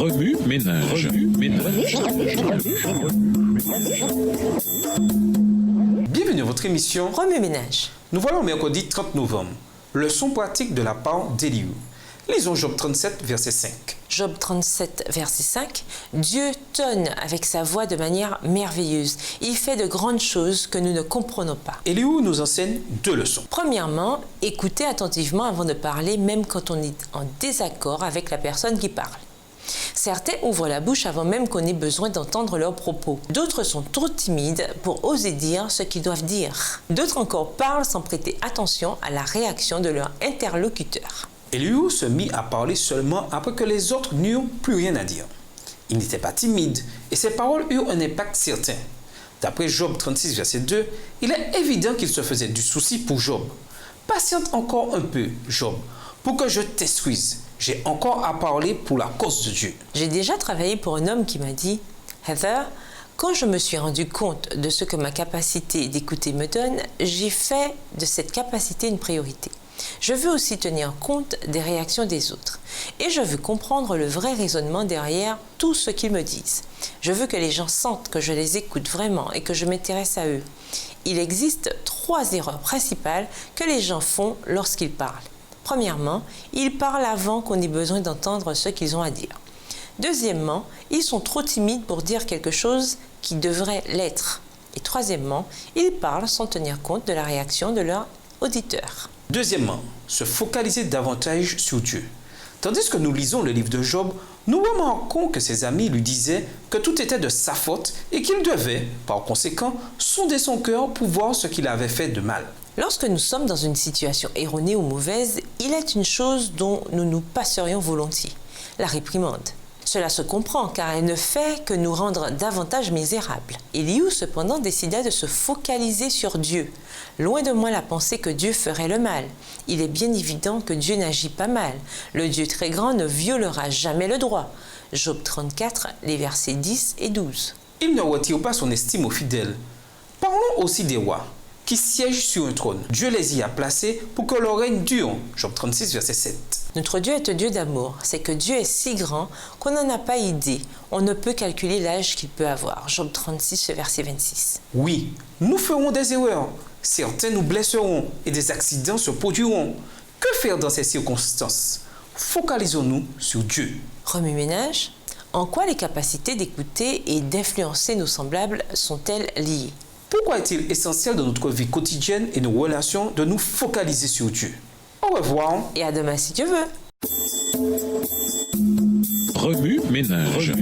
Remue ménage. Bienvenue à votre émission Remue ménage. Nous voilà au mercredi 30 novembre. Leçon pratique de la part d'Élihu. Lisons Job 37, verset 5. Job 37, verset 5. Dieu tonne avec sa voix de manière merveilleuse. Il fait de grandes choses que nous ne comprenons pas. Élihu nous enseigne deux leçons. Premièrement, écoutez attentivement avant de parler, même quand on est en désaccord avec la personne qui parle. Certains ouvrent la bouche avant même qu'on ait besoin d'entendre leurs propos. D'autres sont trop timides pour oser dire ce qu'ils doivent dire. D'autres encore parlent sans prêter attention à la réaction de leur interlocuteur. Élihu se mit à parler seulement après que les autres n'eurent plus rien à dire. Il n'était pas timide et ses paroles eurent un impact certain. D'après Job 36, verset 2, il est évident qu'il se faisait du souci pour Job. Patiente encore un peu, Job, pour que je t'instruise. J'ai encore à parler pour la cause de Dieu. J'ai déjà travaillé pour un homme qui m'a dit « Heather, quand je me suis rendu compte de ce que ma capacité d'écouter me donne, j'ai fait de cette capacité une priorité. Je veux aussi tenir compte des réactions des autres. Et je veux comprendre le vrai raisonnement derrière tout ce qu'ils me disent. Je veux que les gens sentent que je les écoute vraiment et que je m'intéresse à eux. Il existe 3 erreurs principales que les gens font lorsqu'ils parlent. Premièrement, ils parlent avant qu'on ait besoin d'entendre ce qu'ils ont à dire. Deuxièmement, ils sont trop timides pour dire quelque chose qui devrait l'être. Et troisièmement, ils parlent sans tenir compte de la réaction de leur auditeur. Deuxièmement, se focaliser davantage sur Dieu. Tandis que nous lisons le livre de Job, nous remarquons que ses amis lui disaient que tout était de sa faute et qu'il devait, par conséquent, sonder son cœur pour voir ce qu'il avait fait de mal. Lorsque nous sommes dans une situation erronée ou mauvaise, il est une chose dont nous nous passerions volontiers, la réprimande. Cela se comprend car elle ne fait que nous rendre davantage misérables. Élihu cependant décida de se focaliser sur Dieu. Loin de moi la pensée que Dieu ferait le mal. Il est bien évident que Dieu n'agit pas mal. Le Dieu très grand ne violera jamais le droit. Job 34, les versets 10 et 12. Il ne retire pas son estime aux fidèles. Parlons aussi des rois qui siègent sur un trône. Dieu les y a placés pour que leur règne dure. Job 36, verset 7. Notre Dieu est un Dieu d'amour. C'est que Dieu est si grand qu'on n'en a pas idée. On ne peut calculer l'âge qu'il peut avoir. Job 36, verset 26. Oui, nous ferons des erreurs. Certains nous blesseront et des accidents se produiront. Que faire dans ces circonstances? Focalisons-nous sur Dieu. Remue ménage. En quoi les capacités d'écouter et d'influencer nos semblables sont-elles liées? Pourquoi est-il essentiel dans notre vie quotidienne et nos relations de nous focaliser sur Dieu? Au revoir. Et à demain si Dieu veut. Remue ménage.